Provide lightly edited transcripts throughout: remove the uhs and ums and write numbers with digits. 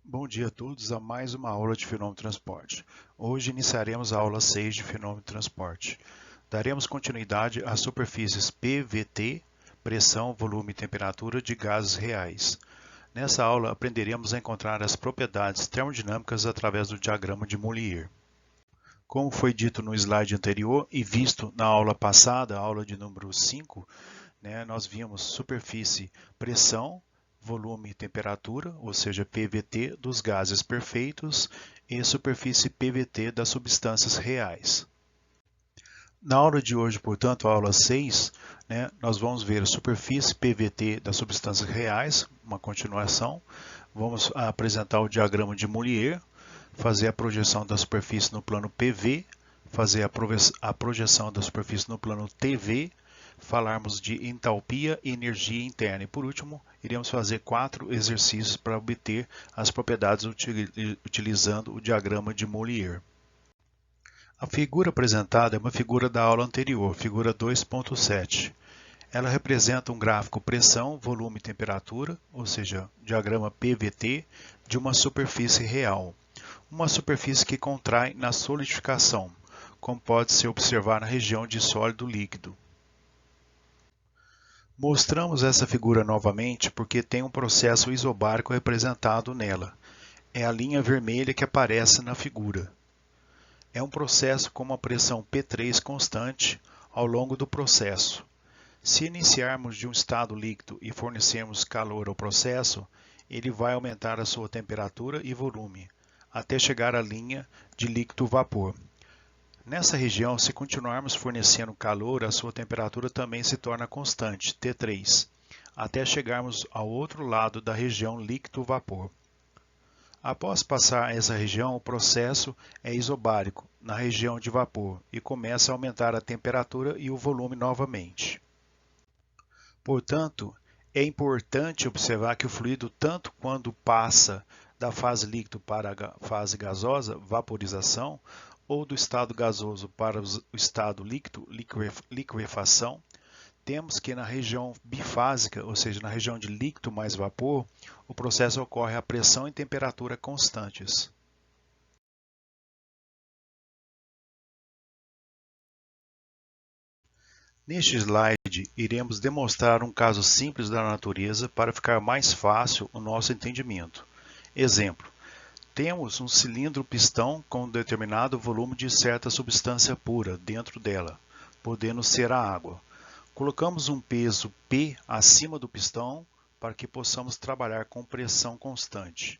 Bom dia a todos a mais uma aula de fenômeno transporte. Hoje iniciaremos a aula 6 de fenômeno transporte. Daremos continuidade às superfícies PVT, pressão, volume e temperatura de gases reais. Nessa aula aprenderemos a encontrar as propriedades termodinâmicas através do diagrama de Mollier. Como foi dito no slide anterior e visto na aula passada, a aula de número 5, nós vimos superfície, pressão, volume e temperatura, ou seja, PVT dos gases perfeitos e superfície PVT das substâncias reais. Na aula de hoje, portanto, a aula 6, nós vamos ver a superfície PVT das substâncias reais, uma continuação. Vamos apresentar o diagrama de Mollier, fazer a projeção da superfície no plano PV, fazer a projeção da superfície no plano TV, falarmos de entalpia e energia interna. E por último, iremos fazer 4 exercícios para obter as propriedades utilizando o diagrama de Mollier. A figura apresentada é uma figura da aula anterior, figura 2.7. Ela representa um gráfico pressão, volume e temperatura, ou seja, diagrama PVT, de uma superfície real. Uma superfície que contrai na solidificação, como pode-se observar na região de sólido líquido. Mostramos essa figura novamente porque tem um processo isobárico representado nela. É a linha vermelha que aparece na figura. É um processo com uma pressão P3 constante ao longo do processo. Se iniciarmos de um estado líquido e fornecermos calor ao processo, ele vai aumentar a sua temperatura e volume, até chegar à linha de líquido-vapor. Nessa região, se continuarmos fornecendo calor, a sua temperatura também se torna constante, T3, até chegarmos ao outro lado da região líquido-vapor. Após passar essa região, o processo é isobárico, na região de vapor, e começa a aumentar a temperatura e o volume novamente. Portanto, é importante observar que o fluido, tanto quando passa da fase líquido para a fase gasosa, vaporização, ou do estado gasoso para o estado líquido, liquefação, temos que na região bifásica, ou seja, na região de líquido mais vapor, o processo ocorre a pressão e temperatura constantes. Neste slide, iremos demonstrar um caso simples da natureza para ficar mais fácil o nosso entendimento. Exemplo: temos um cilindro-pistão com um determinado volume de certa substância pura dentro dela, podendo ser a água. Colocamos um peso P acima do pistão para que possamos trabalhar com pressão constante.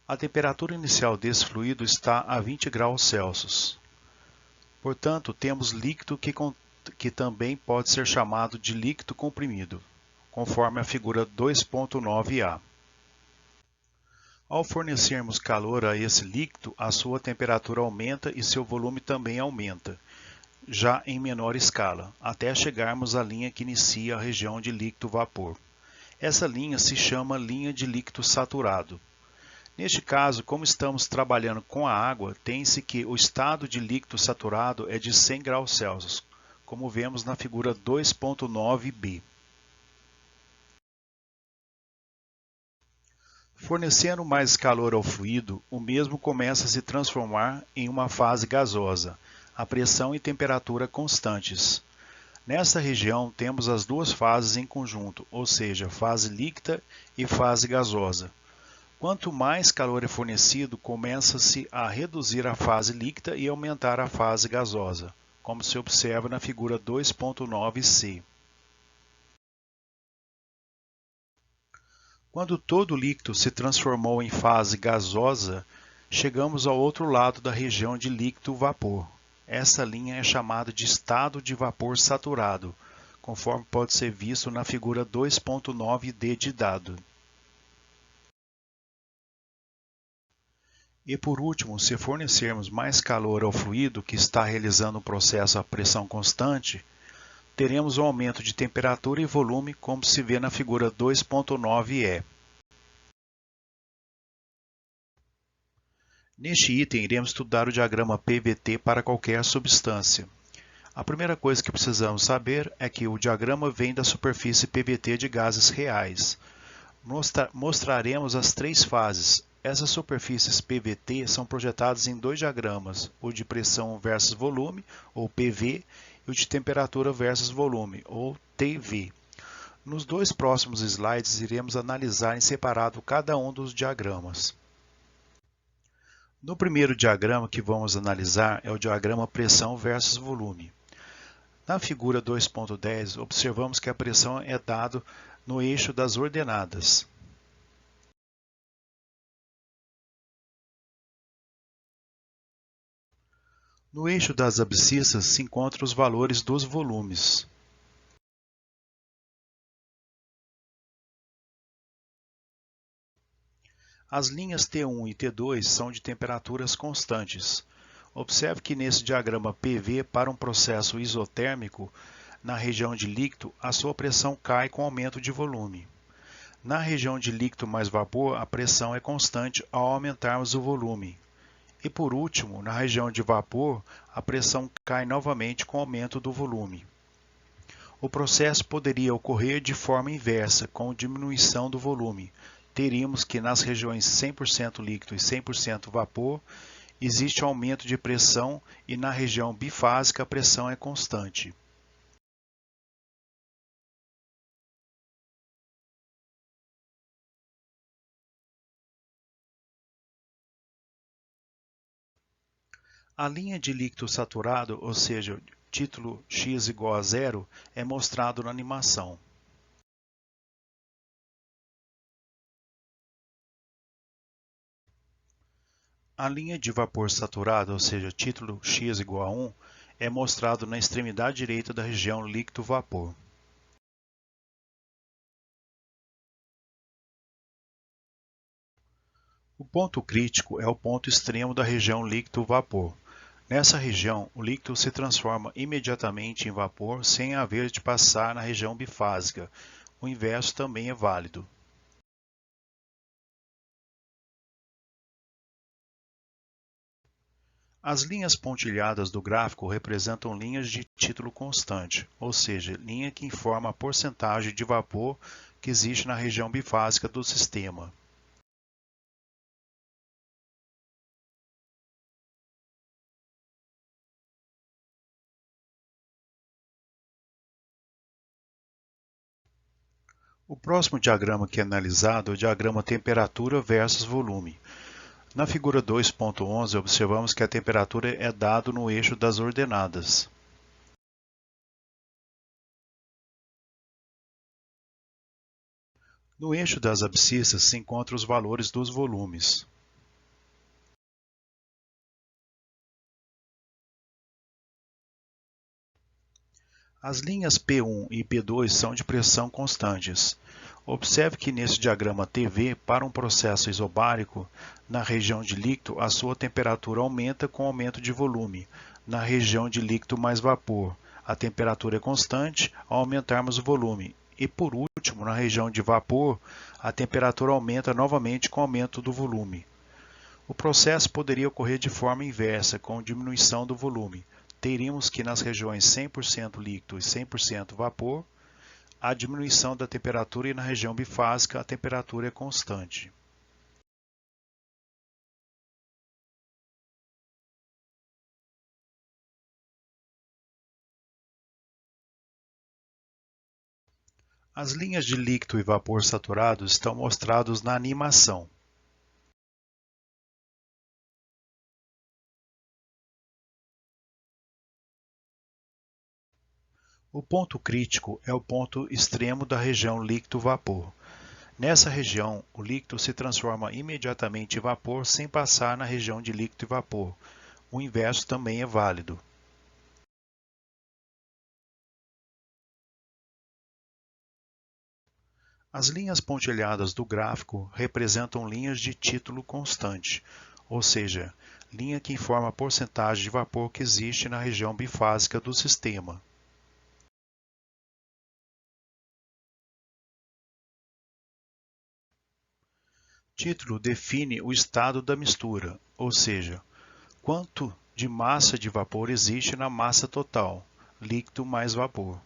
A temperatura inicial desse fluido está a 20 graus Celsius. Portanto, temos líquido que também pode ser chamado de líquido comprimido, conforme a figura 2.9a. Ao fornecermos calor a esse líquido, a sua temperatura aumenta e seu volume também aumenta, já em menor escala, até chegarmos à linha que inicia a região de líquido-vapor. Essa linha se chama linha de líquido saturado. Neste caso, como estamos trabalhando com a água, tem-se que o estado de líquido saturado é de 100 graus Celsius, como vemos na figura 2.9b. Fornecendo mais calor ao fluido, o mesmo começa a se transformar em uma fase gasosa, a pressão e temperatura constantes. Nessa região temos as duas fases em conjunto, ou seja, fase líquida e fase gasosa. Quanto mais calor é fornecido, começa-se a reduzir a fase líquida e aumentar a fase gasosa, como se observa na figura 2.9c. Quando todo o líquido se transformou em fase gasosa, chegamos ao outro lado da região de líquido-vapor. Essa linha é chamada de estado de vapor saturado, conforme pode ser visto na figura 2.9d de dado. E por último, se fornecermos mais calor ao fluido que está realizando o processo a pressão constante, teremos um aumento de temperatura e volume, como se vê na figura 2.9e. Neste item, iremos estudar o diagrama PVT para qualquer substância. A primeira coisa que precisamos saber é que o diagrama vem da superfície PVT de gases reais. Mostraremos as três fases. Essas superfícies PVT são projetadas em dois diagramas, o de pressão versus volume, ou PV, e o de temperatura versus volume, ou TV. Nos dois próximos slides, iremos analisar em separado cada um dos diagramas. No primeiro diagrama que vamos analisar é o diagrama pressão versus volume. Na figura 2.10, observamos que a pressão é dada no eixo das ordenadas. No eixo das abscissas se encontram os valores dos volumes. As linhas T1 e T2 são de temperaturas constantes. Observe que nesse diagrama PV, para um processo isotérmico, na região de líquido, a sua pressão cai com aumento de volume. Na região de líquido mais vapor, a pressão é constante ao aumentarmos o volume. E por último, na região de vapor, a pressão cai novamente com o aumento do volume. O processo poderia ocorrer de forma inversa, com diminuição do volume. Teríamos que nas regiões 100% líquido e 100% vapor, existe aumento de pressão e na região bifásica a pressão é constante. A linha de líquido saturado, ou seja, título x igual a zero, é mostrado na animação. A linha de vapor saturado, ou seja, título x igual a 1, é mostrado na extremidade direita da região líquido-vapor. O ponto crítico é o ponto extremo da região líquido-vapor. Nessa região, o líquido se transforma imediatamente em vapor sem haver de passar na região bifásica. O inverso também é válido. As linhas pontilhadas do gráfico representam linhas de título constante, ou seja, linha que informa a porcentagem de vapor que existe na região bifásica do sistema. O próximo diagrama que é analisado é o diagrama temperatura versus volume. Na figura 2.11, observamos que a temperatura é dada no eixo das ordenadas. No eixo das abscissas se encontram os valores dos volumes. As linhas P1 e P2 são de pressão constantes. Observe que nesse diagrama TV, para um processo isobárico, na região de líquido, a sua temperatura aumenta com o aumento de volume. Na região de líquido mais vapor, a temperatura é constante ao aumentarmos o volume. E por último, na região de vapor, a temperatura aumenta novamente com o aumento do volume. O processo poderia ocorrer de forma inversa, com diminuição do volume. Teríamos que nas regiões 100% líquido e 100% vapor, a diminuição da temperatura e na região bifásica a temperatura é constante. As linhas de líquido e vapor saturados estão mostrados na animação. O ponto crítico é o ponto extremo da região líquido-vapor. Nessa região, o líquido se transforma imediatamente em vapor sem passar na região de líquido e vapor. O inverso também é válido. As linhas pontilhadas do gráfico representam linhas de título constante, ou seja, linha que informa a porcentagem de vapor que existe na região bifásica do sistema. Título define o estado da mistura, ou seja, quanto de massa de vapor existe na massa total, líquido mais vapor.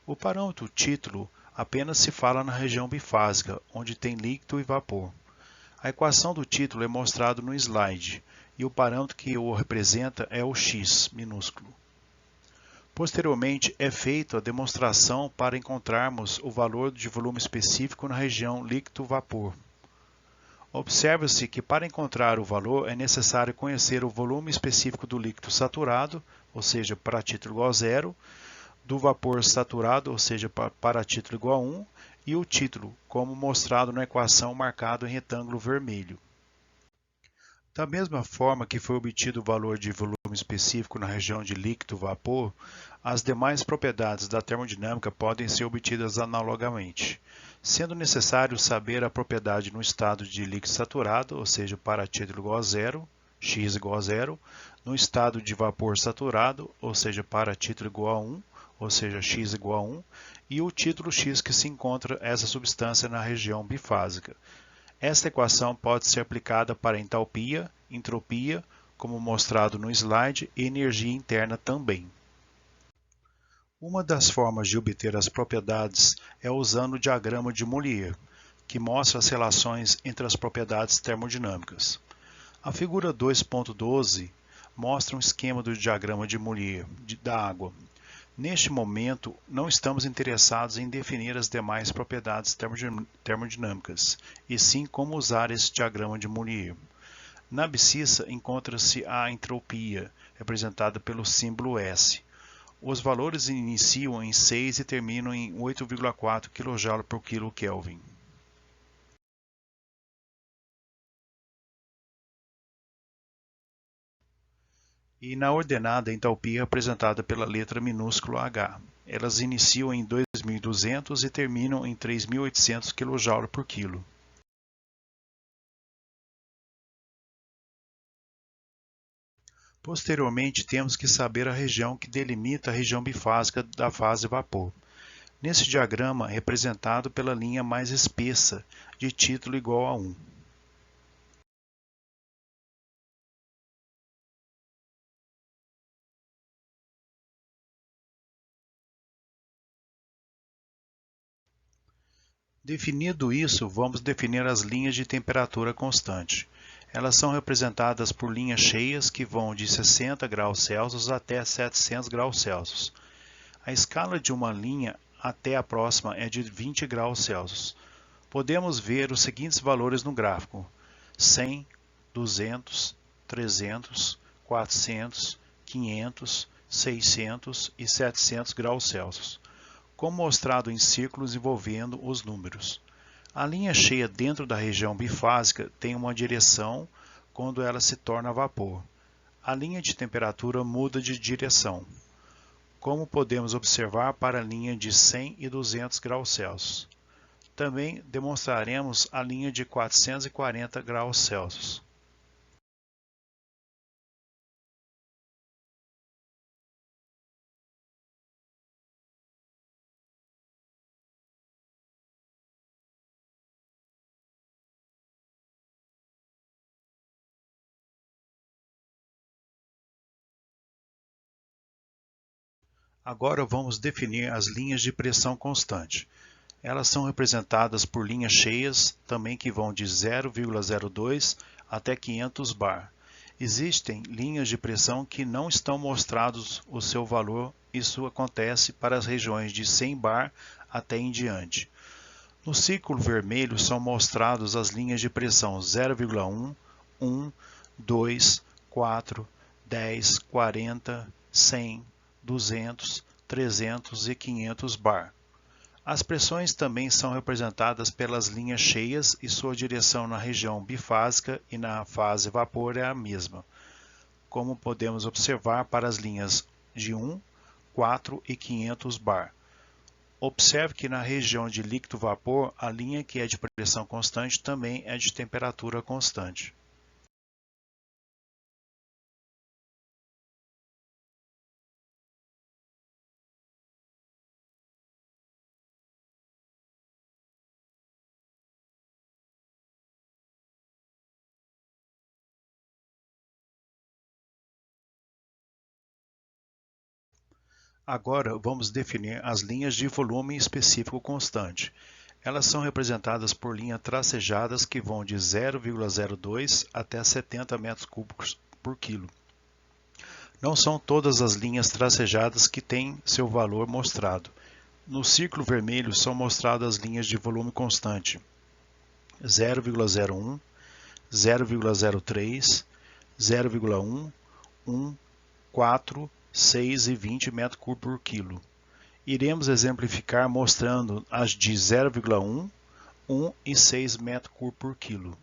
O parâmetro título Apenas se fala na região bifásica, onde tem líquido e vapor. A equação do título é mostrada no slide, e o parâmetro que o representa é o x minúsculo. Posteriormente, é feita a demonstração para encontrarmos o valor de volume específico na região líquido-vapor. Observa-se que para encontrar o valor é necessário conhecer o volume específico do líquido saturado, ou seja, para título igual a 0, do vapor saturado, ou seja, para título igual a 1, e o título, como mostrado na equação marcada em retângulo vermelho. Da mesma forma que foi obtido o valor de volume específico na região de líquido-vapor, as demais propriedades da termodinâmica podem ser obtidas analogamente, sendo necessário saber a propriedade no estado de líquido saturado, ou seja, para título igual a 0, x igual a 0, no estado de vapor saturado, ou seja, para título igual a 1, ou seja, x igual a 1, e o título x que se encontra essa substância na região bifásica. Esta equação pode ser aplicada para entalpia, entropia, como mostrado no slide, e energia interna também. Uma das formas de obter as propriedades é usando o diagrama de Mollier, que mostra as relações entre as propriedades termodinâmicas. A figura 2.12 mostra um esquema do diagrama de Mollier da água. Neste momento, não estamos interessados em definir as demais propriedades termodinâmicas, e sim como usar esse diagrama de Mollier. Na abscissa encontra-se a entropia, representada pelo símbolo S. Os valores iniciam em 6 e terminam em 8,4 kJ por kK. E na ordenada a entalpia é representada pela letra minúscula H. Elas iniciam em 2.200 e terminam em 3.800 kJ por quilo. Posteriormente, temos que saber a região que delimita a região bifásica da fase vapor. Nesse diagrama, representado pela linha mais espessa, de título igual a 1. Definido isso, vamos definir as linhas de temperatura constante. Elas são representadas por linhas cheias que vão de 60 graus Celsius até 700 graus Celsius. A escala de uma linha até a próxima é de 20 graus Celsius. Podemos ver os seguintes valores no gráfico: 100, 200, 300, 400, 500, 600 e 700 graus Celsius, como mostrado em círculos envolvendo os números. A linha cheia dentro da região bifásica tem uma direção quando ela se torna vapor. A linha de temperatura muda de direção, como podemos observar para a linha de 100 e 200 graus Celsius. Também demonstraremos a linha de 440 graus Celsius. Agora vamos definir as linhas de pressão constante. Elas são representadas por linhas cheias, também que vão de 0,02 até 500 bar. Existem linhas de pressão que não estão mostrados o seu valor, isso acontece para as regiões de 100 bar até em diante. No círculo vermelho são mostradas as linhas de pressão 0,1, 1, 2, 4, 10, 40, 100, 200, 300 e 500 bar. As pressões também são representadas pelas linhas cheias e sua direção na região bifásica e na fase vapor é a mesma, como podemos observar para as linhas de 1, 4 e 500 bar. Observe que na região de líquido-vapor, a linha que é de pressão constante também é de temperatura constante. Agora vamos definir as linhas de volume específico constante. Elas são representadas por linhas tracejadas que vão de 0,02 até 70 metros cúbicos por quilo. Não são todas as linhas tracejadas que têm seu valor mostrado. No círculo vermelho são mostradas as linhas de volume constante 0,01, 0,03, 0,1, 1, 4, 6 e 20 metros cúbicos por quilo. Iremos exemplificar mostrando as de 0,1, 1 e 6 metros cúbicos por quilo.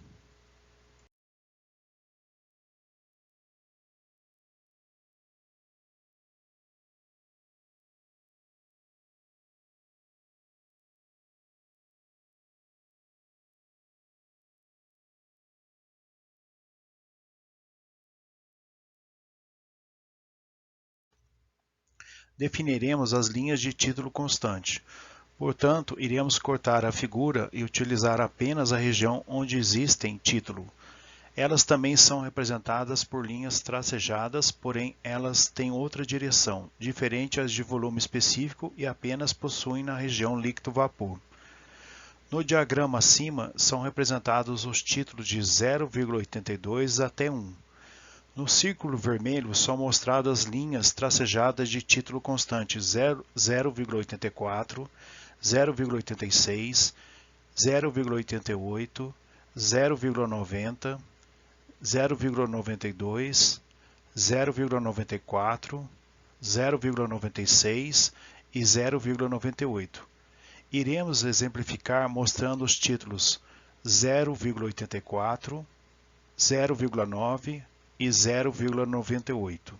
Definiremos as linhas de título constante. Portanto, iremos cortar a figura e utilizar apenas a região onde existem título. Elas também são representadas por linhas tracejadas, porém elas têm outra direção, diferente as de volume específico e apenas possuem na região líquido-vapor. No diagrama acima são representados os títulos de 0,82 até 1. No círculo vermelho são mostradas linhas tracejadas de título constante 0,84, 0,86, 0,88, 0,90, 0,92, 0,94, 0,96 e 0,98. Iremos exemplificar mostrando os títulos 0,84, 0,9 e 0,98.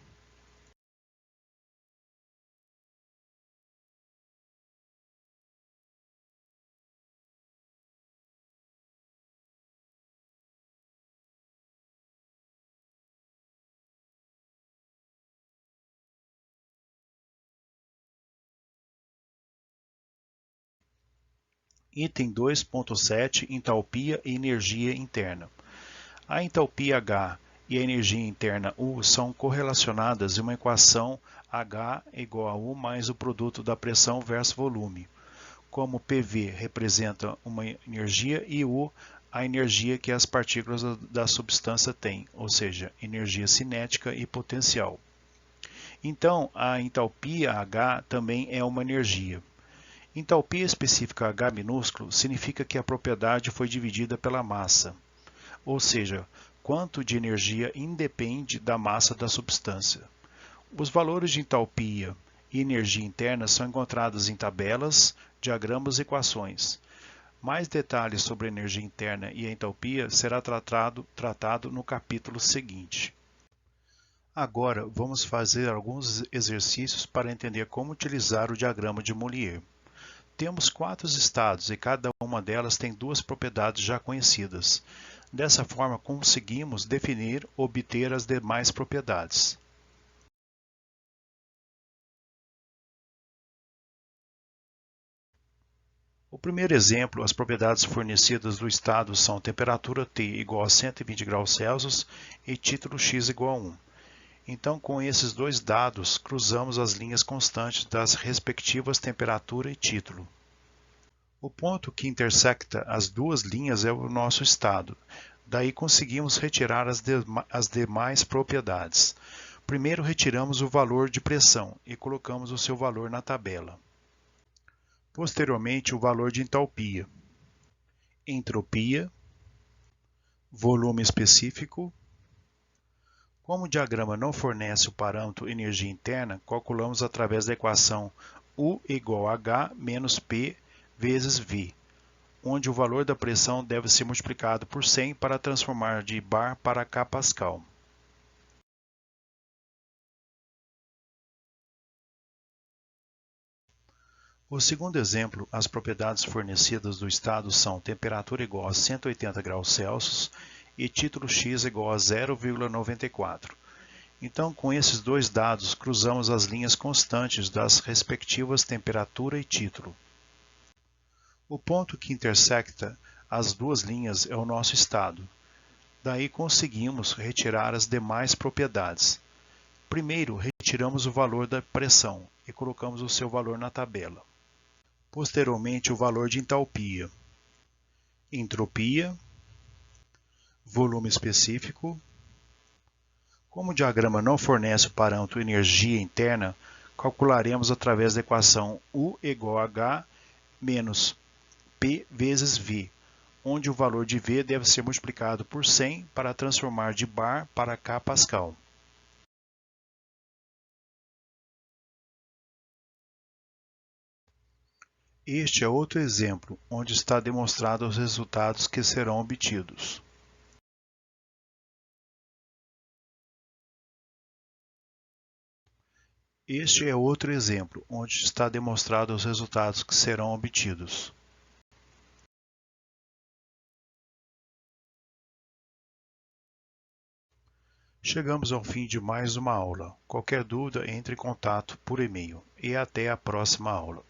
Item 2.7 Entalpia e energia interna. A entalpia H e a energia interna U são correlacionadas em uma equação H igual a U mais o produto da pressão versus volume, como PV representa uma energia e U a energia que as partículas da substância têm, ou seja, energia cinética e potencial. Então, a entalpia H também é uma energia. Entalpia específica H minúsculo significa que a propriedade foi dividida pela massa, ou seja, quanto de energia independe da massa da substância. Os valores de entalpia e energia interna são encontrados em tabelas, diagramas e equações. Mais detalhes sobre a energia interna e a entalpia será tratado no capítulo seguinte. Agora vamos fazer alguns exercícios para entender como utilizar o diagrama de Mollier. Temos 4 estados e cada uma delas tem 2 propriedades já conhecidas. Dessa forma, conseguimos definir ou obter as demais propriedades. O primeiro exemplo, as propriedades fornecidas do estado são temperatura T igual a 120 graus Celsius e título X igual a 1. Então, com esses dois dados, cruzamos as linhas constantes das respectivas temperatura e título. O ponto que intersecta as duas linhas é o nosso estado. Daí conseguimos retirar as demais propriedades. Primeiro retiramos o valor de pressão e colocamos o seu valor na tabela. Posteriormente, o valor de entalpia, entropia, volume específico. Como o diagrama não fornece o parâmetro energia interna, calculamos através da equação U igual a H menos P vezes V, onde o valor da pressão deve ser multiplicado por 100 para transformar de bar para kPa. O segundo exemplo, as propriedades fornecidas do estado são temperatura igual a 180 graus Celsius e título X igual a 0,94. Então, com esses dois dados, cruzamos as linhas constantes das respectivas temperatura e título. O ponto que intersecta as duas linhas é o nosso estado. Daí conseguimos retirar as demais propriedades. Primeiro, retiramos o valor da pressão e colocamos o seu valor na tabela. Posteriormente, o valor de entalpia, entropia, volume específico. Como o diagrama não fornece o parâmetro energia interna, calcularemos através da equação U igual a H menos P vezes V, onde o valor de V deve ser multiplicado por 100 para transformar de bar para K Pascal. Este é outro exemplo, onde está demonstrado os resultados que serão obtidos. Este é outro exemplo, onde está demonstrado os resultados que serão obtidos. Chegamos ao fim de mais uma aula. Qualquer dúvida, entre em contato por e-mail. E até a próxima aula.